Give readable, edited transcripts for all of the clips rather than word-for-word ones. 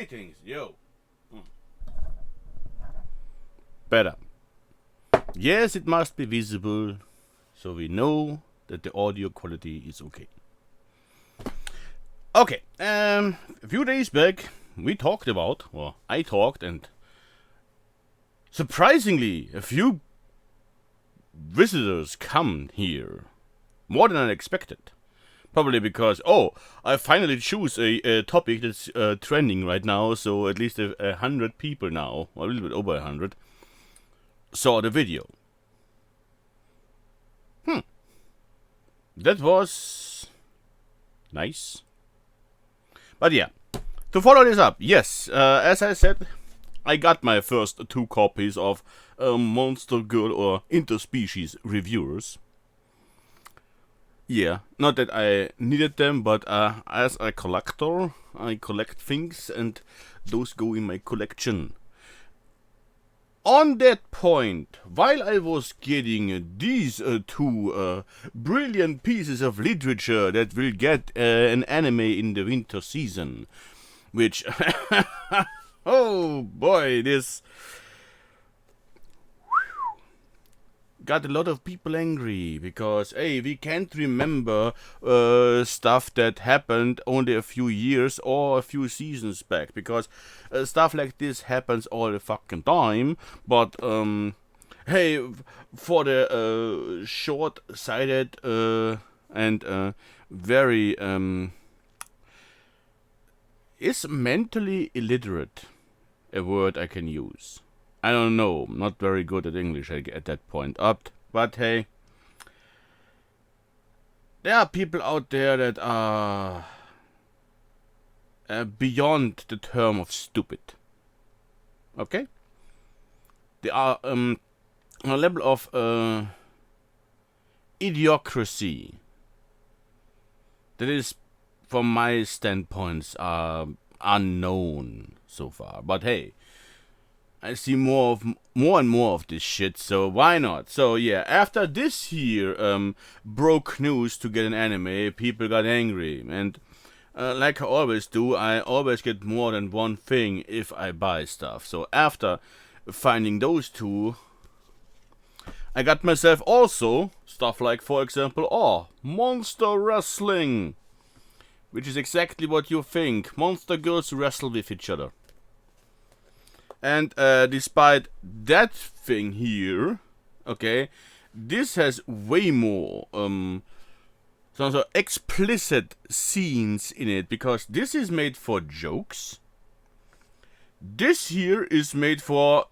Greetings, yo. Better. Yes, it must be visible, so we know that the audio quality is okay. Okay, a few days back, we talked about, or I talked, and surprisingly, a few visitors come here. More than I expected. Probably because, I finally choose a topic that's trending right now, so at least 100 people now, or a little bit over 100, saw the video. That was nice. But yeah, to follow this up, yes, as I said, I got my first 2 copies of Monster Girl or Interspecies Reviewers. Yeah, not that I needed them, but as a collector, I collect things and those go in my collection. On that point, while I was getting these 2 brilliant pieces of literature that will get an anime in the winter season, which, oh boy, this got a lot of people angry because, hey, we can't remember stuff that happened only a few years or a few seasons back, because stuff like this happens all the fucking time. But hey, for the short-sighted and very is mentally illiterate a word I can use? I don't know, I'm not very good at English at that point up, but hey, there are people out there that are beyond the term of stupid. Okay? They are on a level of idiocracy that is, from my standpoints, unknown so far. But hey, I see more and more of this shit, so why not? So yeah, after this here broke news to get an anime, people got angry, and like I always do, I always get more than one thing if I buy stuff. So after finding those 2, I got myself also stuff like, for example, Monster Wrestling, which is exactly what you think. Monster girls wrestle with each other. And despite that thing here, okay, this has way more so explicit scenes in it, because this is made for jokes. This here is made for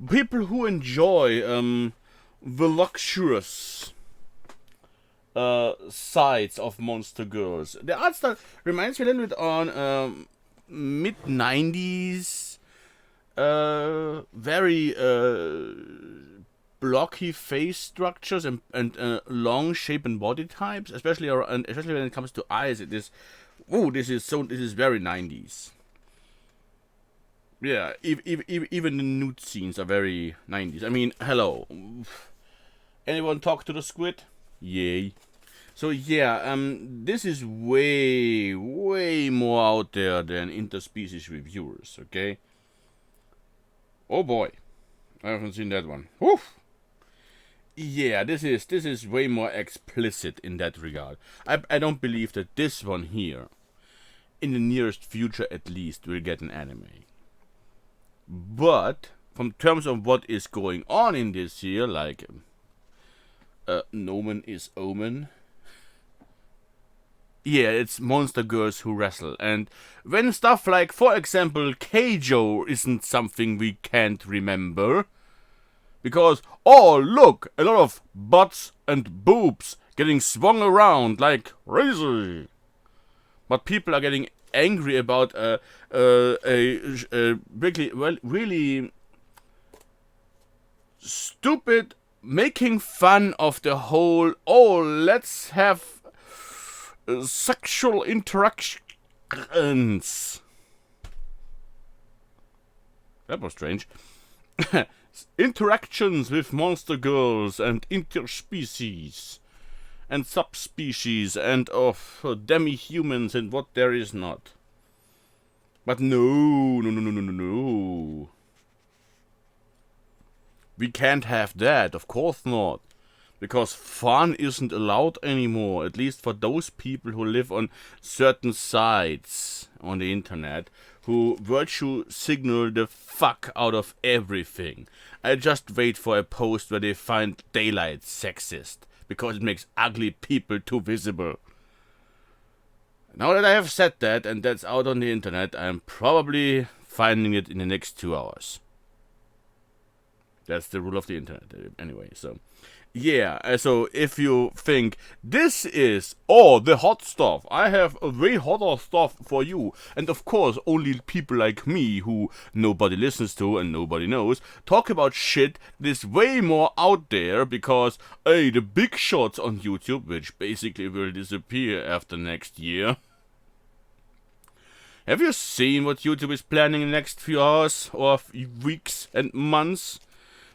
people who enjoy the luxurious sides of Monster Girls. The art style reminds me a little bit on mid-90s. Very blocky face structures and long shape and body types, especially when it comes to eyes. This is very 90s. Yeah, even the nude scenes are very 90s. I mean, hello. Anyone talk to the squid? Yay. So yeah, this is way more out there than Interspecies Reviewers, okay? Oh boy, I haven't seen that one. Woof. Yeah, this is way more explicit in that regard. I don't believe that this one here, in the nearest future at least, will get an anime. But from terms of what is going on in this here, like Nomen is Omen. Yeah, it's monster girls who wrestle, and when stuff like, for example, Keijo isn't something we can't remember, because, look, a lot of butts and boobs getting swung around like crazy. But people are getting angry about really stupid making fun of the whole, let's have sexual interactions. That was strange. Interactions with monster girls and interspecies and subspecies and of demi-humans and what there is not. But no. We can't have that, of course not. Because fun isn't allowed anymore, at least for those people who live on certain sites on the internet, who virtue signal the fuck out of everything. I just wait for a post where they find daylight sexist, because it makes ugly people too visible. Now that I have said that, and that's out on the internet, I'm probably finding it in the next 2 hours. That's the rule of the internet, anyway, so... Yeah, so if you think this is the hot stuff, I have a way hotter stuff for you. And of course, only people like me, who nobody listens to and nobody knows, talk about shit that is way more out there, because, hey, the big shots on YouTube, which basically will disappear after next year. Have you seen what YouTube is planning in the next few hours, or weeks and months?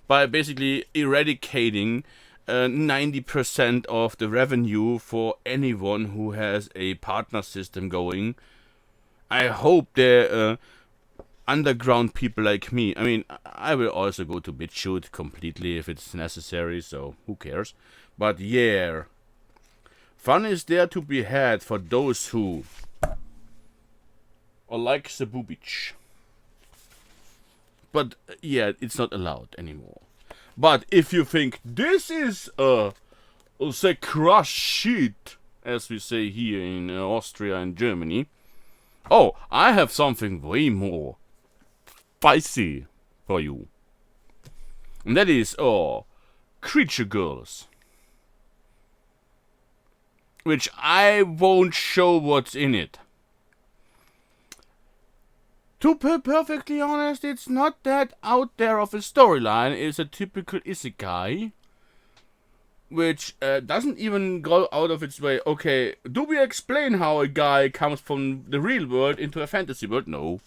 By basically eradicating 90% of the revenue for anyone who has a partner system going. I hope they're underground people like me. I mean, I will also go to BitChute completely if it's necessary, so who cares? But yeah, fun is there to be had for those who are like the boobage. But yeah, it's not allowed anymore. But if you think this is say crush shit, as we say here in Austria and Germany, I have something way more spicy for you. And that is Creature Girls. Which I won't show what's in it. To be perfectly honest, it's not that out there of a storyline. It's a typical isekai, which doesn't even go out of its way. Okay, do we explain how a guy comes from the real world into a fantasy world? No.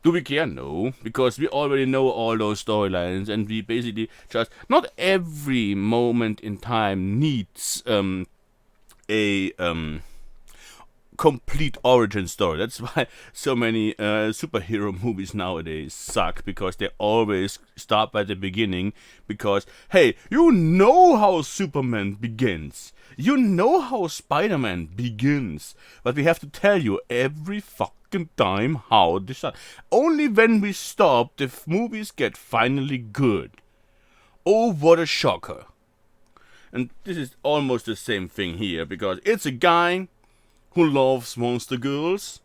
Do we care? No, because we already know all those storylines, and we basically just... Not every moment in time needs a complete origin story. That's why so many superhero movies nowadays suck, because they always start by the beginning, because, hey, you know how Superman begins, you know how Spider-Man begins, but we have to tell you every fucking time how they start. Only when we stop, the movies get finally good. Oh, what a shocker. And this is almost the same thing here, because it's a guy who loves monster girls,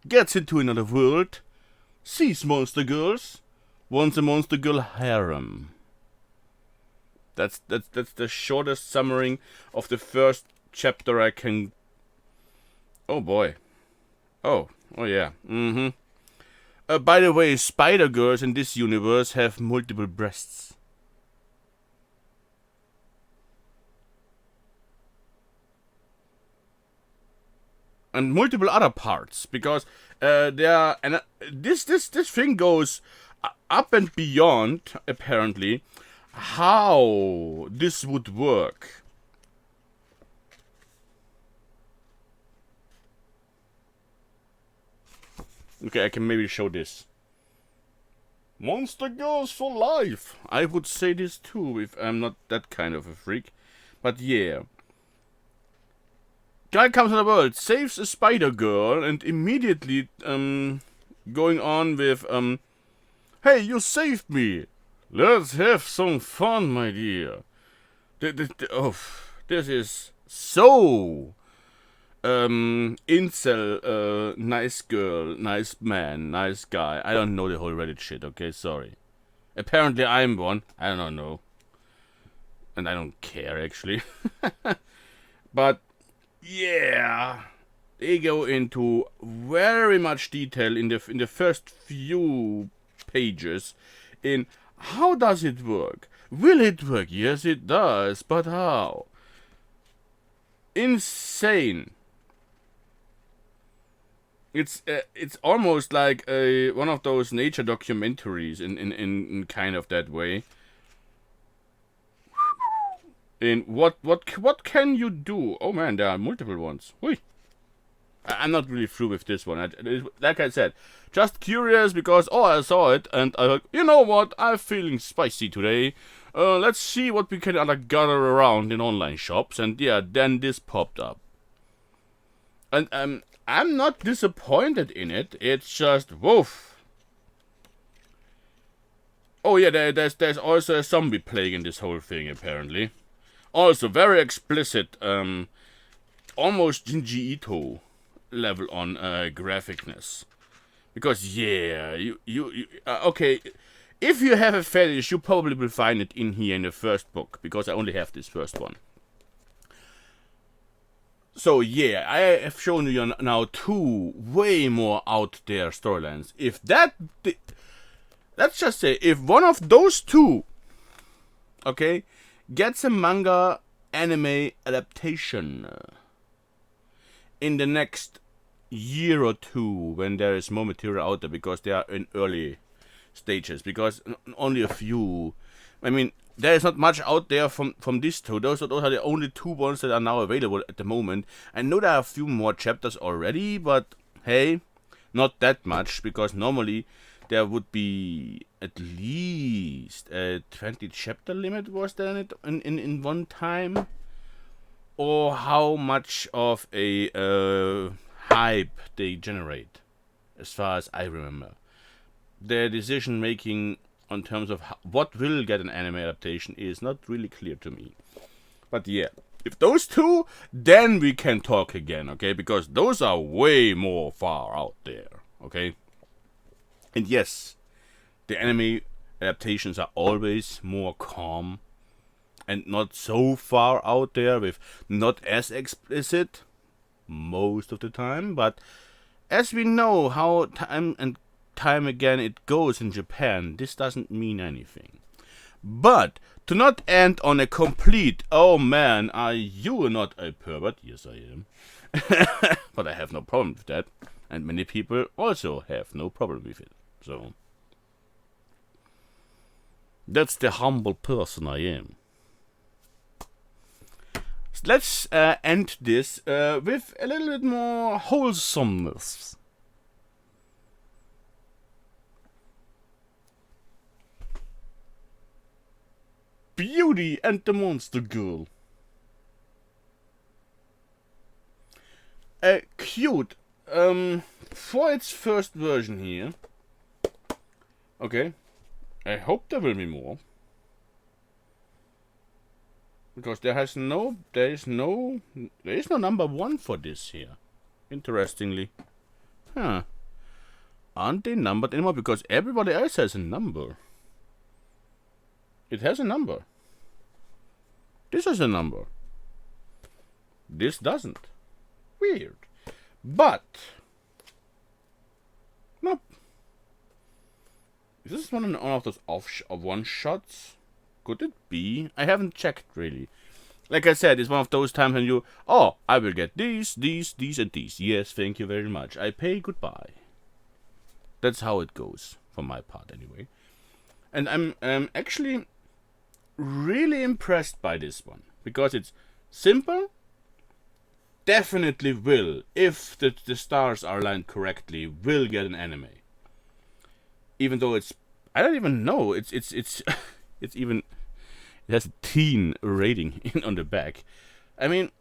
gets into another world, sees monster girls, wants a monster girl harem. That's the shortest summary of the first chapter I can... Oh boy. Oh yeah. By the way, spider girls in this universe have multiple breasts. And multiple other parts, because this thing goes up and beyond, apparently, how this would work. Okay, I can maybe show this. Monster girls for life. I would say this too if I'm not that kind of a freak. But yeah. Guy comes to the world, saves a spider girl, and immediately going on with hey, you saved me. Let's have some fun, my dear. This is so incel, nice girl, nice man, nice guy. I don't know the whole Reddit shit, okay? Sorry. Apparently I'm one. I don't know. And I don't care, actually. But yeah, they go into very much detail in the first few pages in how does it work? Will it work? Yes, it does, but how? Insane. It's almost like one of those nature documentaries in kind of that way. In what can you do? Oh man, there are multiple ones. Hui. I'm not really through with this one. Like I said, just curious because I saw it and I thought, you know what? I'm feeling spicy today. Let's see what we can gather around in online shops. And yeah, then this popped up. And I'm not disappointed in it. It's just woof. Oh yeah, there's also a zombie plague in this whole thing apparently. Also very explicit, almost Jinji Ito level on graphicness. Because yeah, okay, if you have a fetish, you probably will find it in here in the first book because I only have this first one. So yeah, I have shown you now 2 way more out there storylines. If let's just say, if one of those 2, okay, gets a manga anime adaptation in the next year or 2, when there is more material out there, because they are in early stages, because only a few, I mean, there is not much out there from these 2. Those are the only 2 ones that are now available at the moment. I know there are a few more chapters already, but hey, not that much, because normally there would be at least a 20 chapter limit, was there in one time? Or how much of a hype they generate, as far as I remember. Their decision making on terms of what will get an anime adaptation is not really clear to me. But yeah, if those 2, then we can talk again, okay? Because those are way more far out there, okay? And yes, the anime adaptations are always more calm and not so far out there, with not as explicit most of the time. But as we know how time and time again it goes in Japan, this doesn't mean anything. But to not end on a complete, oh man, are you not a pervert? Yes, I am. But I have no problem with that. And many people also have no problem with it. So that's the humble person I am. Let's end this with a little bit more wholesomeness. Beauty and the Monster Girl. Cute. For its first version here. Okay. I hope there will be more. Because there is no number 1 for this here. Interestingly. Huh. Aren't they numbered anymore? Because everybody else has a number. It has a number. This has a number. This doesn't. Weird. But nope. Is this one of those one-shots? Could it be? I haven't checked, really. Like I said, it's one of those times when I will get these, and these. Yes, thank you very much. I pay goodbye. That's how it goes, for my part, anyway. And I'm actually really impressed by this one. Because it's simple. Definitely will, if the stars are aligned correctly, will get an anime. Even though I don't even know, it's even, it has a teen rating on the back. I mean,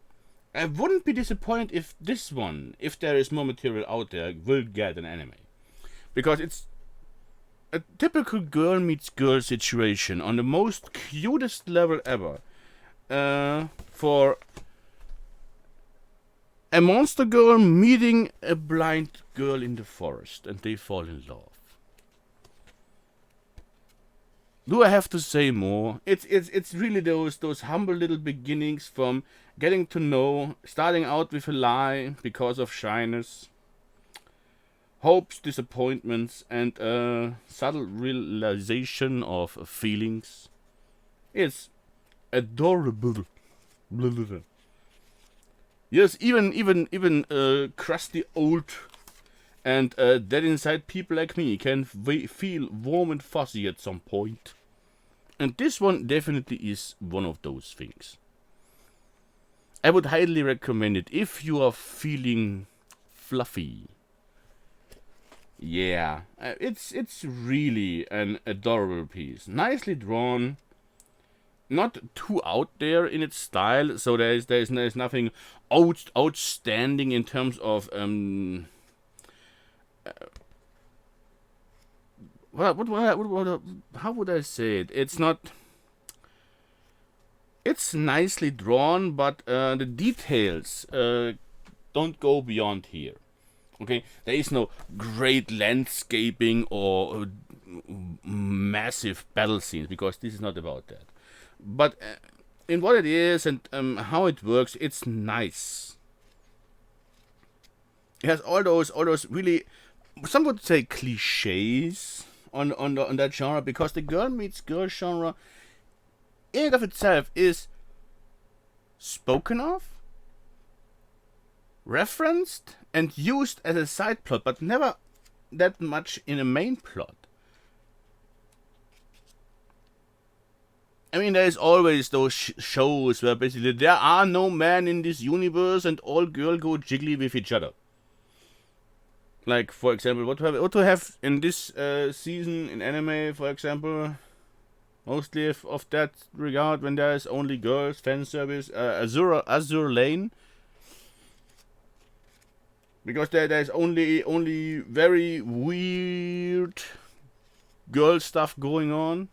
I wouldn't be disappointed if this one, if there is more material out there, will get an anime. Because it's a typical girl meets girl situation on the most cutest level ever. For a monster girl meeting a blind girl in the forest, and they fall in love. Do I have to say more? It's really those humble little beginnings, from getting to know, starting out with a lie because of shyness, hopes, disappointments, and subtle realization of feelings. It's adorable. Yes, even crusty old and dead inside people like me can feel warm and fuzzy at some point. And this one definitely is one of those things. I would highly recommend it if you are feeling fluffy. Yeah, it's really an adorable piece. Nicely drawn, not too out there in its style, so there's nothing outstanding in terms of what how would I say it? It's nicely drawn, but the details don't go beyond here. Okay, there is no great landscaping or massive battle scenes, because this is not about that. But in what it is and how it works, it's nice. It has all those really, some would say, cliches on that genre, because the girl meets girl genre in and of itself is spoken of, referenced, and used as a side plot, but never that much in a main plot. I mean, there's always those shows where basically there are no men in this universe and all girls go jiggly with each other. Like, for example, what do we have in this season in anime, for example? Mostly of that regard, when there is only girls, fan service, Azure Lane. Because there's only very weird girl stuff going on.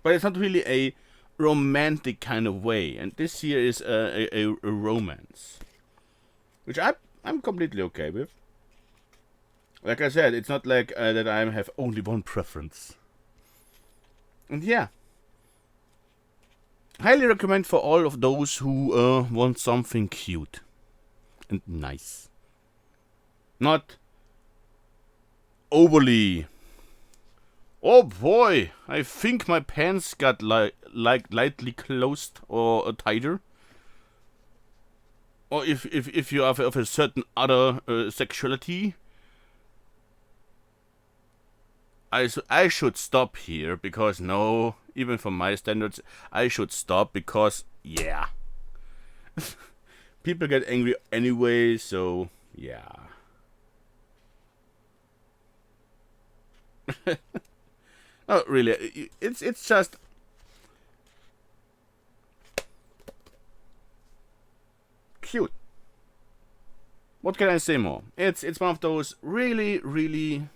But it's not really a romantic kind of way. And this here is a romance. Which I'm completely okay with. Like I said, it's not like that I have only one preference. And yeah. Highly recommend for all of those who want something cute. And nice. Not overly, oh boy, I think my pants got like lightly closed or tighter. Or if you have of a certain other sexuality, I should stop here, because no, even for my standards, I should stop, because yeah. People get angry anyway, so yeah. Not really. It's just cute. What can I say more? It's one of those really, really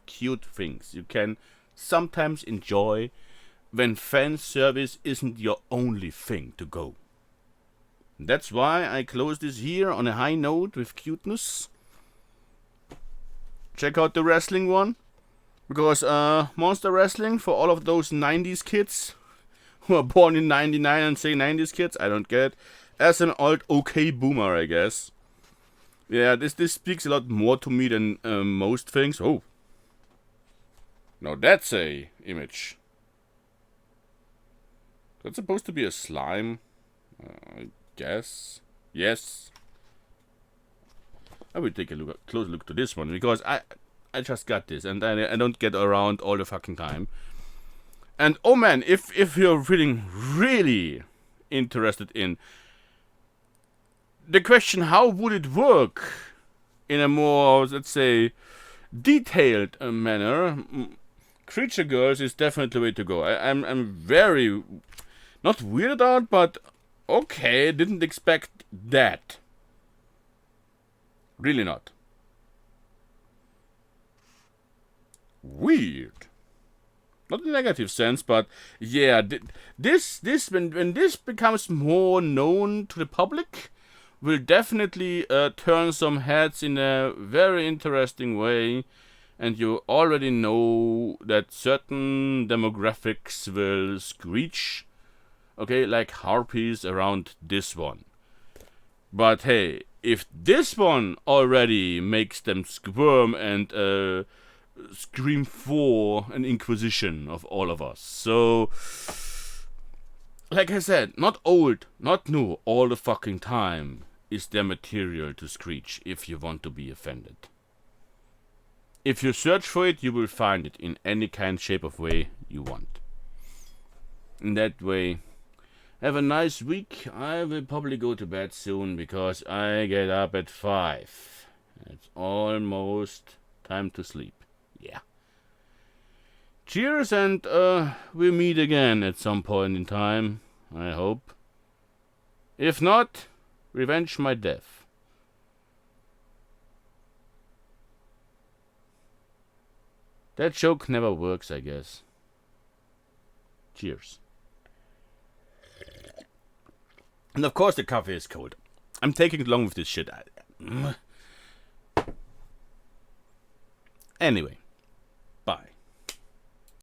cute things you can sometimes enjoy when fan service isn't your only thing to go. That's why I close this here on a high note with cuteness. Check out the wrestling one, because Monster Wrestling, for all of those 90s kids who are born in 99 and say 90s kids, I don't get it. As an old okay boomer, I guess. Yeah, this speaks a lot more to me than most things. Oh. Now that's a image. That's supposed to be a slime. I guess. Yes. I will take a closer look to this one, because I just got this and I don't get around all the fucking time. And oh man, if you're feeling really interested in the question, how would it work in a more, let's say, detailed manner, Creature Girls is definitely the way to go. I'm very, not weirded out, but okay, didn't expect that. Really not. Weird. Not in a negative sense, but yeah, this when this becomes more known to the public, will definitely turn some heads in a very interesting way, and you already know that certain demographics will screech, okay, like harpies around this one. But hey, if this one already makes them squirm and scream for an inquisition of all of us. So, like I said, not old, not new, all the fucking time is there material to screech if you want to be offended. If you search for it, you will find it in any kind, shape of way you want. In that way, Have a nice week. I will probably go to bed soon because I get up at 5. It's almost time to sleep. Yeah. Cheers, and we'll meet again at some point in time, I hope. If not, revenge my death. That joke never works, I guess. Cheers. And of course the coffee is cold. I'm taking it long with this shit. Anyway.